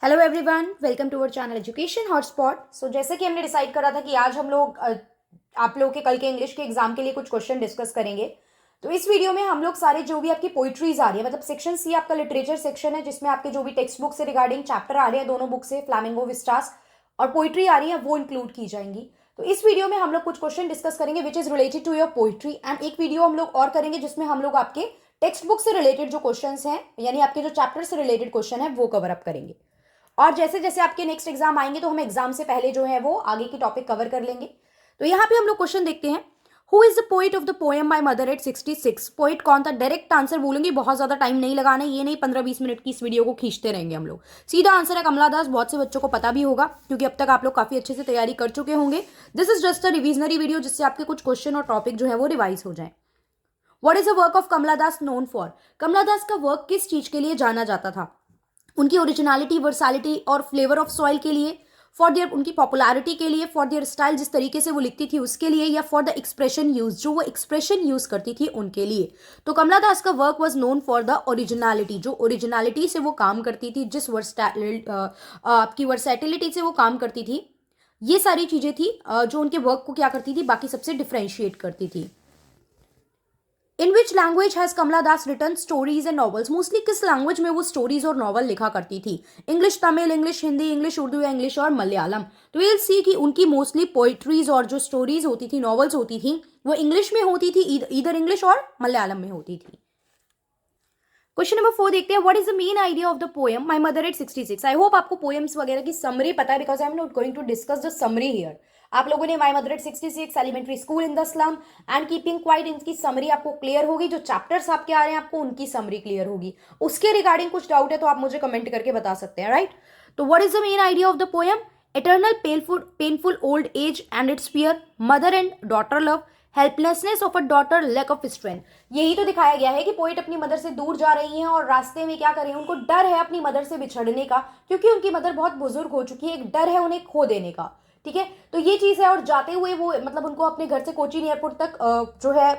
Hello everyone, welcome to our channel education hotspot. So जैसे कि हमने डिसाइड करा था कि आज हम लोग आप लोगों के कल के इंग्लिश के एग्जाम के लिए कुछ क्वेश्चन डिस्कस करेंगे। तो इस वीडियो में हम लोग सारे जो भी आपकी पोइट्रीज आ रही है, मतलब सेक्शन सी आपका लिटरेचर सेक्शन है, जिसमें आपके जो भी टेक्स्ट बुक से रिगार्डिंग चैप्टर आ रहे हैं दोनों बुक से, फ्लैमिंगो विस्टास, और पोइट्री आ रही है, वो इंक्लूड की जाएंगी। तो इस वीडियो में हम लोग कुछ क्वेश्चन डिस्कस करेंगे which is related to your poetry, and एक वीडियो हम लोग और करेंगे जिसमें हम लोग आपके टेक्स्ट बुक से रिलेटेड जो क्वेश्चन हैं, यानी आपके जो चैप्टर से रिलेटेड क्वेश्चन है, वो कवर अप करेंगे। और जैसे जैसे आपके नेक्स्ट एग्जाम आएंगे तो हम एग्जाम से पहले जो है वो आगे की टॉपिक कवर कर लेंगे। तो यहाँ पे हम लोग क्वेश्चन देखते हैं। Who is the poet of the poem my mother at 66? Poet कौन था? डायरेक्ट आंसर बोलेंगे, बहुत ज्यादा टाइम नहीं लगाना, ये नहीं 15-20 मिनट की इस वीडियो को खींचते रहेंगे हम लोग। सीधा आंसर है कमला दास। बहुत से बच्चों को पता भी होगा क्योंकि अब तक आप लोग काफी अच्छे से तैयारी कर चुके होंगे। This is just a revisionary video जिससे आपके कुछ क्वेश्चन और टॉपिक जो है वो रिवाइज हो जाए। What is the work of Kamala Das known for? Kamala Das का वर्क किस चीज के लिए जाना जाता था? उनकी ओरिजिनलिटी, वर्सालिटी और फ्लेवर ऑफ सॉइल के लिए, फॉर देयर उनकी पॉपुलैरिटी के लिए, फॉर देयर स्टाइल, जिस तरीके से वो लिखती थी उसके लिए, या फॉर द एक्सप्रेशन यूज, जो वो एक्सप्रेशन यूज करती थी उनके लिए। तो कमला दास का work was known for the originality, जो ओरिजिनलिटी से वो काम करती थी, जिस आपकी वर्सेटिलिटी से वो काम करती थी, ये सारी चीजें थी जो उनके वर्क को क्या करती थी, बाकी सबसे डिफ्रेंशिएट करती थी। In which language has Kamala Das written stories and novels? Mostly किस लैंग्वेज में वो स्टोरीज और नॉवल लिखा करती थी? English, Tamil, English Hindi, English Urdu, या इंग्लिश और मलयालम? तो विल सी कि उनकी मोस्टली पोइट्रीज और जो स्टोरीज होती थी, नॉवल्स होती थी, वो इंग्लिश में होती थी, इधर इंग्लिश और मलयालम में होती थी। क्वेश्चन नंबर 4 देखते हैं। What is the main idea of the poem my mother at 66? I hope आपको पोएम्स वगैरह की समरी पता है, because I am not going to discuss the summary here. आप लोगों ने my mother at 66, elementary school in the slum and keeping quiet, इनकी summary आपको क्लियर होगी। जो चैप्टर्स आपके आ रहे हैं आपको उनकी समरी क्लियर होगी। उसके रिगार्डिंग कुछ डाउट है तो आप मुझे कमेंट करके बता सकते हैं, राइट? तो what is the main idea of the poem? Eternal painful old age and its fear, mother and daughter love, helplessness of a daughter, lack of strength. यही तो दिखाया गया है कि पोइट अपनी मदर से दूर जा रही हैं और रास्ते में क्या कर रही हैं, उनको डर है अपनी मदर से बिछड़ने का, क्योंकि उनकी मदर बहुत बुजुर्ग हो चुकी है, एक डर है उन्हें खो देने का। ठीक है, तो ये चीज है। और जाते हुए वो मतलब उनको अपने घर से कोचीन एयरपोर्ट तक जो है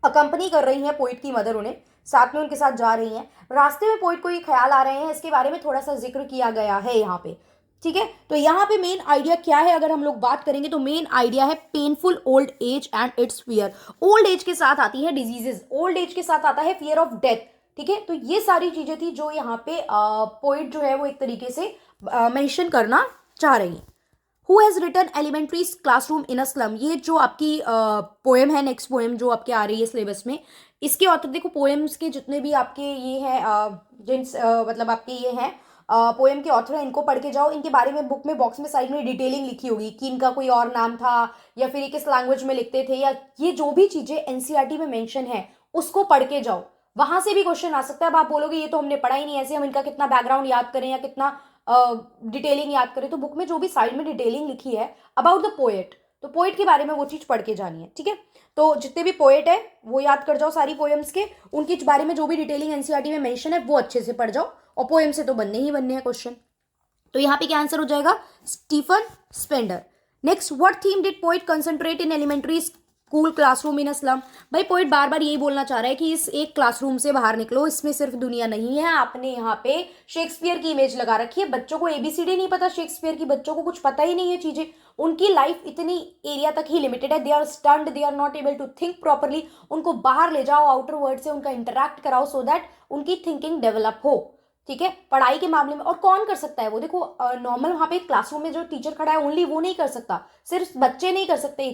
अकंपनी कर रही है पोइट की मदर, उन्हें साथ में उनके साथ जा रही हैं। रास्ते में पोइट को ये ख्याल आ रहे हैं, इसके बारे में थोड़ा सा जिक्र किया गया है यहाँ पे। ठीक है, तो यहाँ पे मेन आइडिया क्या है अगर हम लोग बात करेंगे तो मेन आइडिया है painful old age and its fear. Old age के साथ आती है डिजीजेस, ओल्ड एज के साथ आता है फियर ऑफ डेथ। ठीक है, तो ये सारी चीजें थी जो यहाँ पे पोइट जो है वो एक तरीके से मेंशन करना चाह रही है। Who has written elementary classroom in a slum? ये जो आपकी पोएम है, नेक्स्ट पोएम जो आपके आ रही है सिलेबस में, इसके ऑथर देखो, पोएम्स के जितने भी आपके ये हैं जिन मतलब आपके ये हैं पोएम के ऑथर हैं, इनको पढ़ के जाओ। इनके बारे में बुक में बॉक्स में साइड में डिटेलिंग लिखी होगी कि इनका कोई और नाम था, या फिर ये किस लैंग्वेज में लिखते थे, या ये जो भी चीजें एनसीईआरटी में मेंशन है उसको पढ़ के जाओ। वहां से भी क्वेश्चन आ सकता है। अब आप बोलोगे ये तो हमने पढ़ा ही नहीं, ऐसे हम इनका कितना बैकग्राउंड याद करें या कितना डिटेलिंग याद करें? तो बुक में जो भी साइड में डिटेलिंग लिखी है अबाउट द पोएट, तो पोएट के बारे में वो चीज पढ़ के जानी है। ठीक है, तो जितने भी पोएट है वो याद कर जाओ सारी पोएम्स के, उनके बारे में जो भी डिटेलिंग एनसीईआरटी में मेंशन है वो अच्छे से पढ़ जाओ, और पोएम से तो बनने ही बनने हैं क्वेश्चन। तो यहाँ पे क्या आंसर हो जाएगा? Stephen Spender. Next, what theme did poet concentrate in elementary school classroom in a slum? भाई पोइट बार बार यही बोलना चाह रहा है कि इस एक क्लासरूम से बाहर निकलो, इसमें सिर्फ दुनिया नहीं है। आपने यहाँ पे शेक्सपियर की इमेज लगा रखी है, बच्चों को एबीसीडी नहीं पता शेक्सपियर की, बच्चों को कुछ पता ही नहीं है चीजें, उनकी लाइफ इतनी एरिया तक ही लिमिटेड है, they are stunned, they are not able to think properly. उनको बाहर ले जाओ, आउटर वर्ल्ड से उनका इंटरेक्ट कराओ, सो दैट उनकी थिंकिंग डेवलप हो। ठीक है, पढ़ाई के मामले में। और कौन कर सकता है वो? देखो नॉर्मल वहां पे क्लासरूम में जो टीचर खड़ा है ओनली वो नहीं कर सकता, सिर्फ बच्चे नहीं कर सकते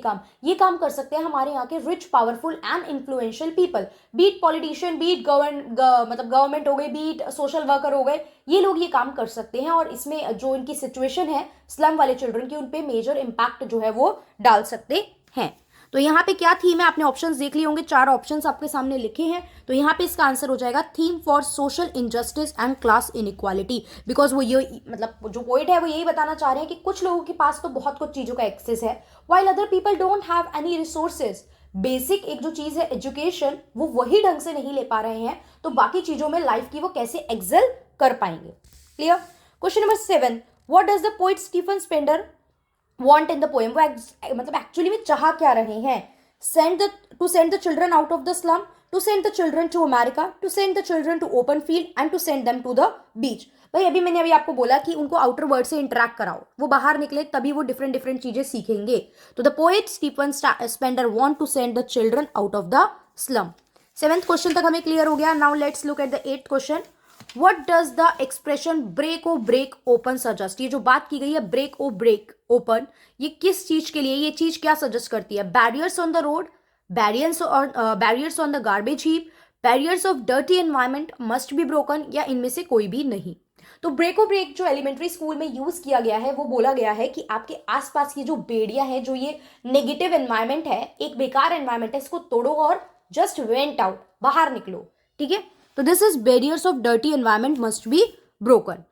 ये काम कर सकते हैं हमारे यहाँ के rich, powerful and influential people, be it politician, be it मतलब गवर्नमेंट हो गए, बीट सोशल वर्कर हो गए, ये लोग ये काम कर सकते हैं। और इसमें जो इनकी सिचुएशन है स्लम वाले चिल्ड्रन की, उनपे मेजर इंपैक्ट जो है वो डाल सकते हैं। तो यहाँ पे क्या थीम है? आपने ऑप्शंस देख लिए होंगे, 4 ऑप्शंस आपके सामने लिखे हैं। तो यहाँ पे इसका आंसर हो जाएगा theme for social injustice and class inequality. Because वो ये मतलब जो पोइट है वो यही बताना चाह रहे हैं कि कुछ लोगों के पास तो बहुत कुछ चीजों का एक्सेस है, while other people don't have any resources. Basic एक जो चीज है एजुकेशन, वो वही ढंग से नहीं ले पा रहे हैं, तो बाकी चीजों में लाइफ की वो कैसे एक्सेल कर पाएंगे? Clear? Question number 7, what does the poet Stephen Spender want in the poem? वो मतलब एक्चुअली में चाह क्या रहे हैं? Send the children out of the slum, to send the children to America, to send the children to open field and to send them to the beach. भाई मैंने आपको बोला कि उनको आउटर वर्ल्ड से इंटरेक्ट कराओ, वो बाहर निकले तभी वो डिफरेंट डिफरेंट चीजें सीखेंगे। तो the poet Stephen Spender want to send the children out of the slum. 7th question तक हमें क्लियर हो गया। Now let's look at the 8th question. What does the expression break o break open suggest? ये जो बात की गई है ब्रेक ओ ब्रेक ओपन, ये किस चीज के लिए, ये चीज क्या सजेस्ट करती है? Barriers on the road, barriers on the garbage heap, barriers of dirty environment must be broken, या इनमें से कोई भी नहीं। तो ब्रेक ओ ब्रेक जो एलिमेंट्री स्कूल में यूज किया गया है वो बोला गया है कि आपके आसपास की जो बेड़ियां हैं, जो ये नेगेटिव एनवायरमेंट है, एक बेकार एनवायरमेंट है, इसको तोड़ो और जस्ट वेंट आउट, बाहर निकलो। ठीक है, तो this is barriers of dirty environment must be broken.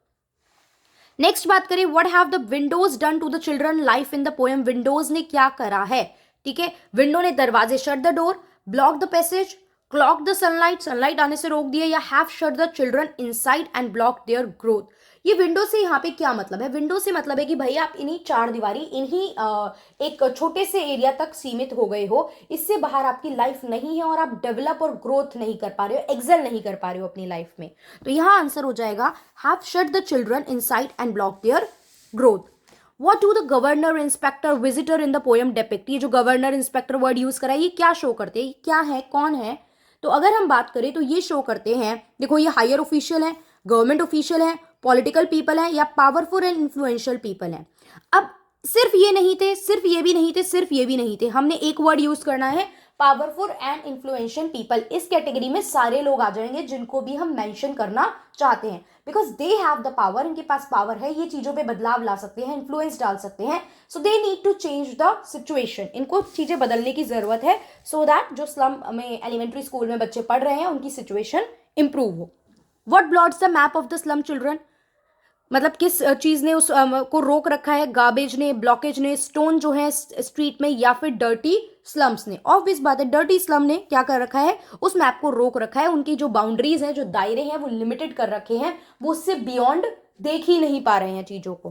Next बात करें, what have the windows done to the children life in the poem? Windows ने क्या करा है? ठीक है, विंडो ने दरवाजे, shut the door, block the passage, clock the sunlight, sunlight आने से रोक दिया, या have shut the children inside and block their growth. ये विंडो से यहाँ पे क्या मतलब है? विंडो से मतलब है कि भाई आप इन्हीं चार दीवारी, इन्हीं एक छोटे से एरिया तक सीमित हो गए हो, इससे बाहर आपकी लाइफ नहीं है और आप डेवलप और ग्रोथ नहीं कर पा रहे हो, एक्सेल नहीं कर पा रहे हो अपनी लाइफ में। तो यहाँ आंसर हो जाएगा have shut the children inside and block their growth. What do the governor, inspector, visitor in the poem depict? ये जो गवर्नर इंस्पेक्टर वर्ड यूज करा है, ये क्या शो करते हैं, क्या है, कौन है? तो अगर हम बात करें तो ये शो करते हैं, देखो ये हायर ऑफिशियल है, गवर्नमेंट ऑफिशियल है, पॉलिटिकल पीपल है, या पावरफुल एंड इन्फ्लुएंशियल पीपल है। अब सिर्फ ये नहीं थे, सिर्फ ये भी नहीं थे, सिर्फ ये भी नहीं थे, हमने एक वर्ड यूज करना है, पावरफुल एंड इन्फ्लुएंशियल पीपल। इस कैटेगरी में सारे लोग आ जाएंगे जिनको भी हम मेंशन करना चाहते हैं, because they have the power, इनके पास पावर है, ये चीजों पे बदलाव ला सकते हैं, इन्फ्लुएंस डाल सकते हैं। So they need to change the situation, इनको चीजें बदलने की जरूरत है, सो दैट जो स्लम में एलिमेंट्री स्कूल में बच्चे पढ़ रहे हैं उनकी सिचुएशन इंप्रूव हो। What blots the map of the slum children? मतलब किस चीज ने उस को रोक रखा है? गार्बेज ने, ब्लॉकेज ने, स्टोन जो है स्ट्रीट में, या फिर डर्टी स्लम्स ने? ऑब्वियस बात है, डर्टी स्लम ने क्या कर रखा है? उस मैप को रोक रखा है, उनकी जो बाउंड्रीज हैं, जो दायरे हैं, वो लिमिटेड कर रखे हैं, वो उससे बियॉन्ड देख ही नहीं पा रहे हैं चीजों को।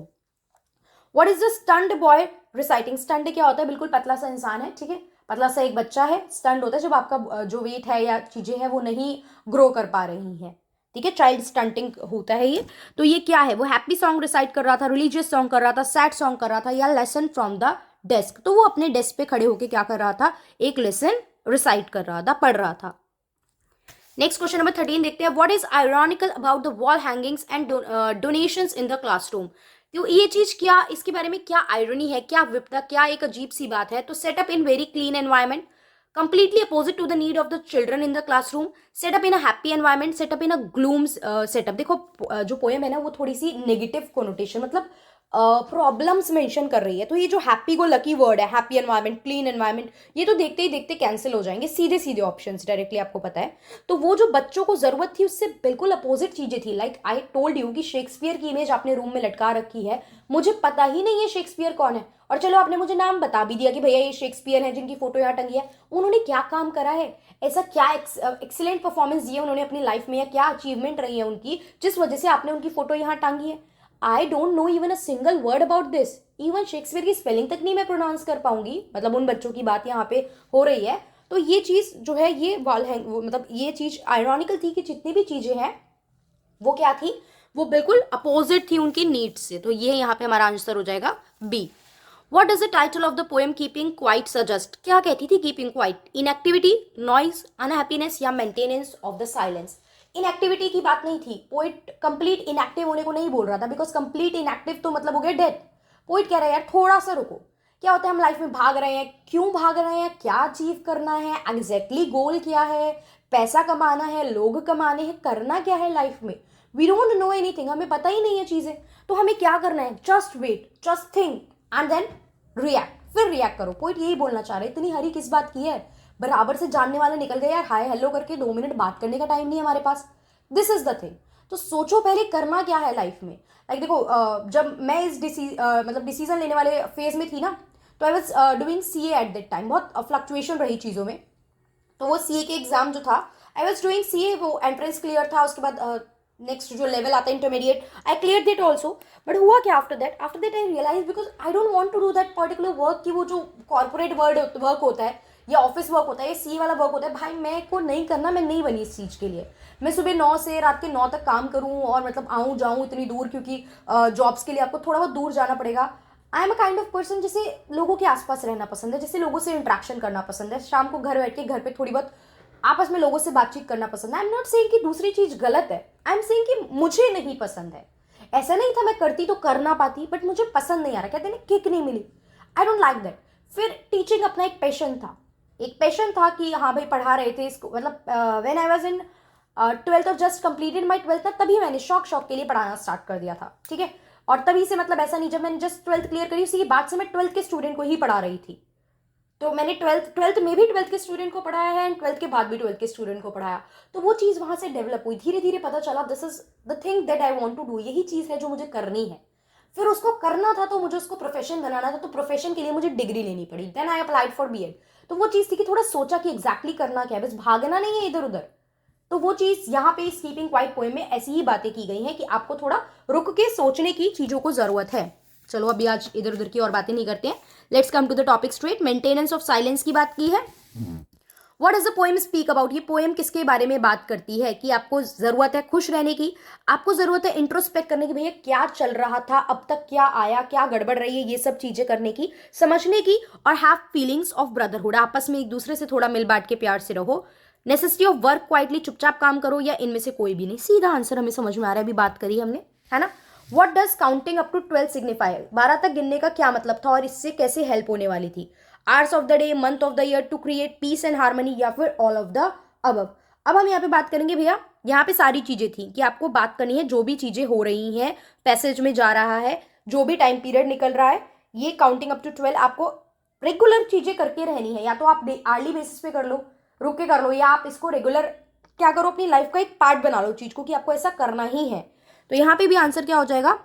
What is the stunt boy reciting? Stunt क्या होता है? बिल्कुल पतला सा इंसान है, ठीक है, पतला सा एक बच्चा है। स्टंट होता है जब आपका जो वेट है या चीजें हैं वो नहीं ग्रो कर पा रही हैं, ठीक है, चाइल्ड स्टंटिंग होता है ये। तो ये क्या है? वो हैप्पी सॉन्ग रिसाइट कर रहा था, रिलीजियस सॉन्ग कर रहा था, सैड सॉन्ग कर रहा था, या लेसन फ्रॉम द डेस्क। तो वो अपने डेस्क पे खड़े होके क्या कर रहा था? एक लेसन रिसाइट कर रहा था, पढ़ रहा था। नेक्स्ट क्वेश्चन नंबर 13 देखते हैं। What is ironical about the wall hangings and donations in the classroom? तो ये चीज क्या, इसके बारे में क्या आयरनी है, क्या विपदा, क्या एक अजीब सी बात है? तो setup in very clean environment, completely opposite to the need of the children in the classroom, set up in a happy environment, set up in a gloom setup। देखो जो पोएम है ना वो थोड़ी सी नेगेटिव कोनोटेशन, मतलब problems mention कर रही है। तो ये जो हैप्पी गो लकी वर्ड है, हैप्पी एनवायरमेंट, क्लीन एनवायरमेंट, ये तो देखते ही देखते कैंसिल हो जाएंगे, सीधे सीधे ऑप्शंस डायरेक्टली, आपको पता है। तो वो जो बच्चों को जरूरत थी उससे बिल्कुल अपोजिट चीजें थी। लाइक आई टोल्ड यू कि शेक्सपियर की इमेज आपने रूम में लटका रखी है, मुझे पता ही नहीं है शेक्सपियर कौन है, और चलो आपने मुझे नाम बता भी दिया कि भैया ये शेक्सपियर है जिनकी फोटो यहाँ टंगी है। उन्होंने क्या काम करा है, ऐसा क्या एक्सीलेंट परफॉर्मेंस दी है उन्होंने अपनी लाइफ में, या क्या अचीवमेंट रही है उनकी जिस वजह से आपने उनकी फोटो यहाँ टांगी है? I don't know even a single word about this. Even Shakespeare की स्पेलिंग तक नहीं मैं प्रोनाउंस कर पाऊंगी, मतलब उन बच्चों की बात यहाँ पे हो रही है। तो ये चीज जो है, ये वॉल हैंग, मतलब ये चीज आयरॉनिकल थी कि जितनी भी चीजें हैं वो क्या थी, वो बिल्कुल अपोजिट थी उनकी नीड्स से। तो ये यहाँ पे हमारा आंसर हो जाएगा B. What does the title of the poem Keeping Quiet suggest? क्या कहती थी Keeping Quiet? Inactivity, noise, unhappiness, या maintenance of the silence? Inactivity की बात नहीं थी, पोइट कंप्लीट इनएक्टिव होने को नहीं बोल रहा था, बिकॉज कंप्लीट इनएक्टिव तो मतलब हो गया डेथ। पोइट कह रहा है यार थोड़ा सा रुको, क्या होता है हम लाइफ में भाग रहे हैं, क्यों भाग रहे हैं, क्या अचीव करना है, एग्जैक्टली गोल क्या है, पैसा कमाना है, लोग कमाने हैं, करना क्या है लाइफ में? वी डोंट नो एनीथिंग, हमें पता ही नहीं है चीजें। तो हमें क्या करना है? Just wait, just think and then react, फिर रिएक्ट करो। पोइट यही बोलना चाह रहे, इतनी हरी किस बात की है? बराबर से जानने वाले निकल गए यार, हाय हेलो करके 2 मिनट बात करने का टाइम नहीं है हमारे पास। This is the thing. तो सोचो पहले करना क्या है लाइफ में। लाइक देखो जब मैं इस मतलब डिसीजन लेने वाले फेज में थी ना, तो आई was doing CA at that time. बहुत फ्लक्चुएशन रही चीज़ों में। तो वो सीए के एग्जाम जो था, आई वॉज डूइंग सीए, वो एंट्रेंस क्लियर था, उसके बाद नेक्स्ट जो लेवल आता है intermediate, I clear that also. But हुआ क्या after that I realize, because I don't want to do that particular work, कि वो जो कॉर्पोरेट वर्क होता है या ऑफिस वर्क होता है या सी वाला वर्क होता है, भाई मैं को नहीं करना, मैं नहीं बनी इस चीज़ के लिए। मैं सुबह 9 से रात के 9 तक काम करूँ और मतलब आऊँ जाऊँ इतनी दूर, क्योंकि जॉब्स के लिए आपको थोड़ा बहुत दूर जाना पड़ेगा। I am a kind of person जिसे लोगों के आसपास रहना पसंद है, जिसे लोगों से इंट्रैक्शन करना पसंद है, शाम को घर बैठ के घर पे थोड़ी बहुत आपस में लोगों से बातचीत करना पसंद है। आई एम नॉट सेइंग कि दूसरी चीज़ गलत है, आई एम सेइंग कि मुझे नहीं पसंद है। ऐसा नहीं था मैं करती तो कर ना पाती, बट मुझे पसंद नहीं आ रहा, कहते हैं किक नहीं मिली, आई डोंट लाइक दैट। फिर टीचिंग अपना एक पैशन था, कि हाँ भाई पढ़ा रहे थे इसको, मतलब when I was in 12th और जस्ट कंप्लीटेड माई 12th, तभी मैंने शौक के लिए पढ़ाना स्टार्ट कर दिया था, ठीक है। और तभी से मतलब ऐसा नहीं, जब मैंने जस्ट 12th क्लियर करी उसी के बाद से मैं 12th के स्टूडेंट को ही पढ़ा रही थी। तो मैंने 12th में भी 12th के स्टूडेंट को पढ़ाया है एंड 12th के बाद भी 12th के स्टूडेंट को पढ़ाया। तो वो चीज़ वहाँ से डेवलप हुई, धीरे धीरे पता चला this is the thing that I want to do, यही चीज़ है जो मुझे करनी है। फिर उसको करना था तो मुझे उसको प्रोफेशन बनाना था, तो प्रोफेशन के लिए मुझे डिग्री लेनी पड़ी। Then I applied for BEd. तो वो चीज़ थी कि थोड़ा सोचा कि एग्जैक्टली करना क्या है, बस भागना नहीं है इधर उधर। तो वो चीज़ यहाँ पे इस कीपिंग क्वाइट पोएम में ऐसी ही बातें की गई हैं कि आपको थोड़ा रुक के सोचने की चीज़ों को ज़रूरत है। चलो अभी आज इधर उधर की और बातें नहीं करते हैं, let's come to the topic straight. Maintenance of silence की बात की है। What does the poem speak about, ये पोएम किसके बारे में बात करती है कि आपको जरूरत है खुश रहने की, आपको जरूरत है इंट्रोस्पेक्ट करने की, भैया क्या चल रहा था अब तक, क्या आया, क्या गड़बड़ रही है, ये सब चीजें करने की, समझने की, और हैव फीलिंग्स ऑफ ब्रदरहुड, आपस में एक दूसरे से थोड़ा मिल बांट के प्यार से रहो। नेसेसिटी ऑफ वर्क, क्वाइटली चुपचाप काम करो, या इनमें से कोई भी नहीं। सीधा आंसर हमें समझ में आ रहा है, अभी बात करी हमने, है ना। What does counting up to 12 signify, 12 तक गिनने का क्या मतलब था और इससे कैसे हेल्प होने वाली थी। Hours of the day, month of the year, to create peace and harmony, या फिर ऑल ऑफ द अबव। अब हम यहाँ पे बात करेंगे भैया, यहाँ पे सारी चीजें थी कि आपको बात करनी है जो भी चीजें हो रही हैं, पैसेज में जा रहा है, जो भी टाइम पीरियड निकल रहा है, ये काउंटिंग अप टू 12 आपको रेगुलर चीजें करके रहनी है। या तो आप आर्ली बेसिस पे कर लो, रुक के कर लो, या आप इसको रेगुलर क्या करो, अपनी लाइफ का एक पार्ट बना लो चीज को कि आपको ऐसा करना ही है। तो यहाँ पे भी आंसर क्या हो जाएगा,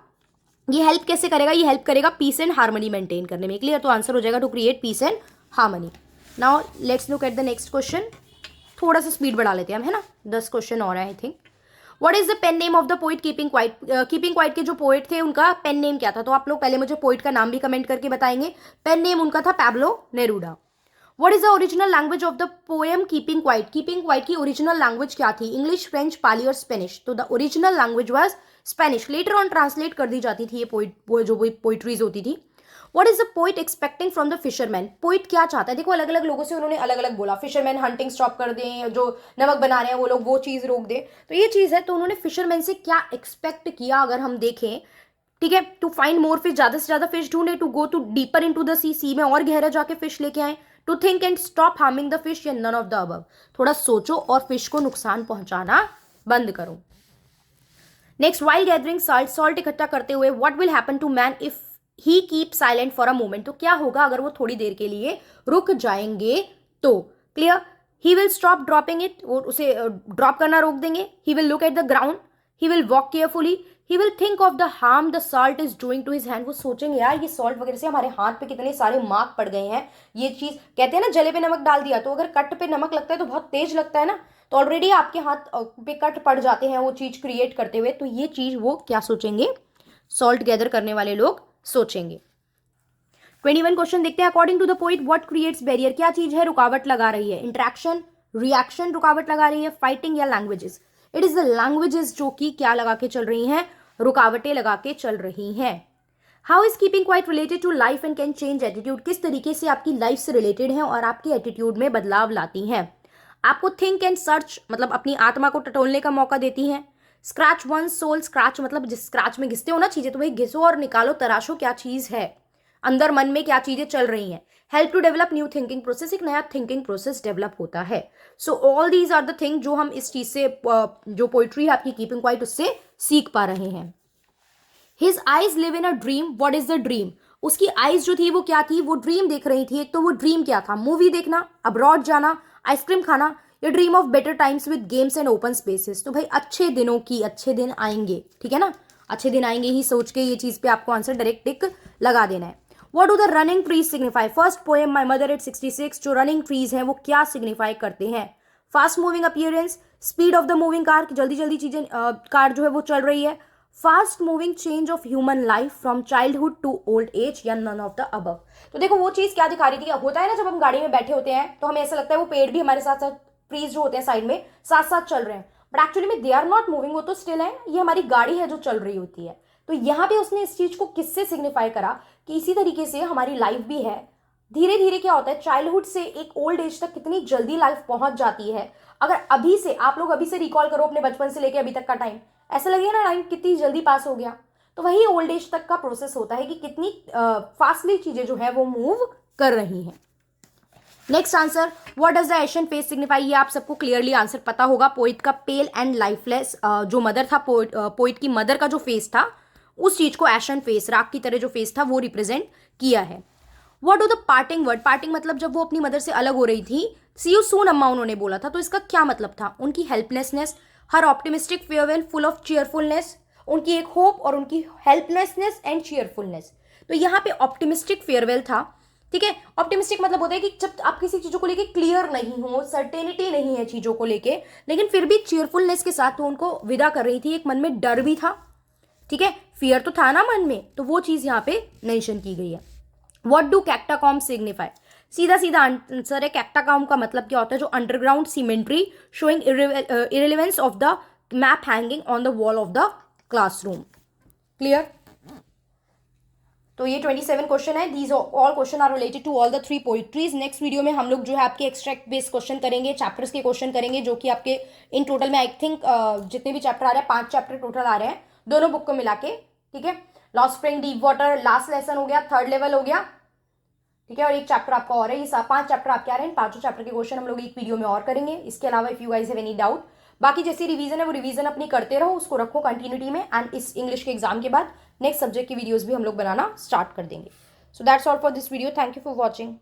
ये हेल्प कैसे करेगा, ये हेल्प करेगा पीस एंड हार्मनी मेंटेन करने में। क्लियर, तो आंसर हो जाएगा to create peace and harmony. Now let's look at the next question. थोड़ा सा स्पीड बढ़ा लेते हैं हम, है ना, 10 क्वेश्चन और है I think. What is the pen name of the poet keeping quiet, keeping quiet के जो पोइट थे उनका पेन नेम क्या था। तो आप लोग पहले मुझे पोइट का नाम भी कमेंट करके बताएंगे। पेन नेम उनका था Pablo नेरूडा। What is the original language of the poem Keeping Quiet? Keeping Quiet की original language क्या थी? English, French, Pali और Spanish. तो the original language was Spanish. Later on translate कर दी जाती थी ये जो poetries होती थी। What is the poet expecting from the fisherman? Poet क्या चाहता है? देखो अलग अलग लोगों से उन्होंने अलग अलग बोला। Fisherman hunting stop कर दें, जो नमक बना रहे हैं वो लोग वो चीज़ रोक दें। तो ये चीज़ है, तो उन्होंने फिशरमैन से क्या एक्सपेक्ट किया अगर हम देखें, ठीक है। टू फाइंड मोर फिश, ज़्यादा से ज़्यादा फिश ढूंढे, to go to deeper into the sea में और गहरा जाके फिश लेके आए, to think and stop harming the fish, या नन ऑफ द अबव। थोड़ा सोचो और फिश को नुकसान पहुंचाना बंद करो। Next, while gathering salt, salt इकट्ठा करते हुए, what will happen to man if he keep silent for a moment, तो क्या होगा अगर वो थोड़ी देर के लिए रुक जाएंगे तो। Clear, he will stop dropping it, और उसे ड्रॉप करना रोक देंगे। He will look at the ground, he will walk carefully, he will think of the harm the salt is doing to his hand, वो सोचेंगे यार ये सॉल्ट वगैरह से हमारे हाथ पे कितने सारे मार्क पड़ गए हैं। ये चीज कहते हैं ना, जले पे नमक डाल दिया, तो अगर कट पे नमक लगता है तो बहुत तेज लगता है ना, तो ऑलरेडी आपके हाथ पे कट पड़ जाते हैं वो चीज क्रिएट करते हुए। तो ये चीज वो क्या सोचेंगे, सॉल्ट गैदर करने वाले लोग सोचेंगे। 21 क्वेश्चन देखते हैं। According to the poet what creates barrier, क्या चीज है रुकावट लगा रही है। इंटरेक्शन, रिएक्शन रुकावट लगा रही है, फाइटिंग या languages. It is the languages जो कि क्या लगा के चल रही हैं, रुकावटें लगा के चल रही हैं। How is keeping quiet related to life and can change attitude, किस तरीके से आपकी लाइफ से रिलेटेड है और आपके एटीट्यूड में बदलाव लाती हैं। आपको थिंक एंड सर्च, मतलब अपनी आत्मा को टटोलने का मौका देती हैं। स्क्रैच वन सोल, स्क्रैच मतलब जिस स्क्रैच में घिसते हो ना चीजें, तो वही घिसो और निकालो, तराशो क्या चीज है अंदर, मन में क्या चीजें चल रही हैं। Help to develop new thinking process, एक नया थिंकिंग प्रोसेस डेवलप होता है। So all these are the thing जो हम इस चीज से, जो पोइट्री है आपकी कीपिंग क्वाइट, उससे सीख पा रहे हैं। His eyes live in a dream, what is the dream, उसकी आईज जो थी वो क्या थी, वो ड्रीम देख रही थी। एक तो वो ड्रीम क्या था, मूवी देखना, अब्रॉड जाना, आइसक्रीम खाना, या dream of better times with games and open spaces. तो भाई अच्छे दिनों की, अच्छे दिन आएंगे, ठीक है ना, अच्छे दिन आएंगे ही सोच के ये चीज पे आपको आंसर डायरेक्ट टिक लगा देना है। What do the running trees signify, first poem my mother at 66, जो रनिंग ट्रीज हैं वो क्या सिग्निफाई करते हैं। Fast moving appearance, speed of the moving car, जल्दी जल्दी चीजें कार जो है वो चल रही है। Fast moving change of human life from childhood to old age या नन ऑफ द अबव। तो देखो वो चीज क्या दिखा रही थी, होता है ना जब हम गाड़ी में बैठे होते हैं तो हमें ऐसा लगता है वो पेड़ भी हमारे साथ साथ, ट्रीज जो होते हैं साइड में साथ साथ चल रहे हैं, बट एक्चुअली में दे आर नॉट मूविंग, वो तो स्टिल है, ये हमारी गाड़ी है जो चल रही होती है। तो यहाँ पे उसने इस चीज को किससे सिग्निफाई करा कि इसी तरीके से हमारी लाइफ भी है। धीरे धीरे क्या होता है, चाइल्डहुड से एक ओल्ड एज तक कितनी जल्दी लाइफ पहुंच जाती है। अगर अभी से आप लोग अभी से रिकॉल करो अपने बचपन से लेके अभी तक का टाइम, ऐसा लगेगा ना टाइम कितनी जल्दी पास हो गया। तो वही ओल्ड एज तक का प्रोसेस होता है कि कितनी फास्टली चीजें जो है वो मूव कर रही हैं। Next answer, what does the Asian face signify, ये आप सबको क्लियरली आंसर पता होगा। पोइट का पेल एंड लाइफलेस जो मदर था, पोइट की मदर का जो फेस था उस चीज को एशियन फेस, राख की तरह जो फेस था वो रिप्रेजेंट किया है। What do the parting word, parting मतलब जब वो अपनी मदर से अलग हो रही थी, सी यू सून अम्मा उन्होंने बोला था, तो इसका क्या मतलब था, उनकी helplessness, her optimistic farewell full of cheerfulness, उनकी एक होप और उनकी हेल्पलेसनेस एंड चीयरफुलनेस। तो यहाँ पे ऑप्टिमिस्टिक फेयरवेल था, ठीक है। ऑप्टिमिस्टिक मतलब होता है कि जब आप किसी चीजों को लेके क्लियर नहीं हो, सर्टेनिटी नहीं है चीजों को लेके, लेकिन फिर भी चीयरफुलनेस के साथ वो उनको विदा कर रही थी। एक मन में डर भी था, ठीक है, फियर तो था ना मन में, तो वो चीज यहाँ पे मेंशन की गई है। व्हाट डू कैक्टाकॉम सिग्निफाई, सीधा सीधा आंसर है, कैक्टाकॉम का मतलब क्या होता है, जो underground cemetery showing irrelevance of the map hanging on the wall of the classroom. Clear. तो ये 27 क्वेश्चन है, these all question are related to all the 3 poetries. Next video में हम लोग जो है आपके एक्सट्रैक्ट बेस्ड क्वेश्चन करेंगे, चैप्टर्स के क्वेश्चन करेंगे, जो कि आपके इन टोटल में आई थिंक जितने भी चैप्टर आ रहे हैं 5 चैप्टर टोटल आ रहे हैं दोनों बुक को मिला के, ठीक है। Lost spring, deep water, last lesson हो गया, थर्ड लेवल हो गया, ठीक है, और एक चैप्टर आपका और है। ये 5 चैप्टर आपके आ रहे हैं, 5 चैप्टर के क्वेश्चन हम लोग एक वीडियो में और करेंगे। इसके अलावा if you guys have any doubt, बाकी जैसी रिवीजन है वो रिवीजन अपनी करते रहो, उसको रखो कंटिन्यूटी में, एंड इस इंग्लिश के एग्जाम के बाद नेक्स्ट सब्जेक्ट की वीडियोस भी हम लोग बनाना स्टार्ट कर देंगे। So that's all for this video, thank you for watching.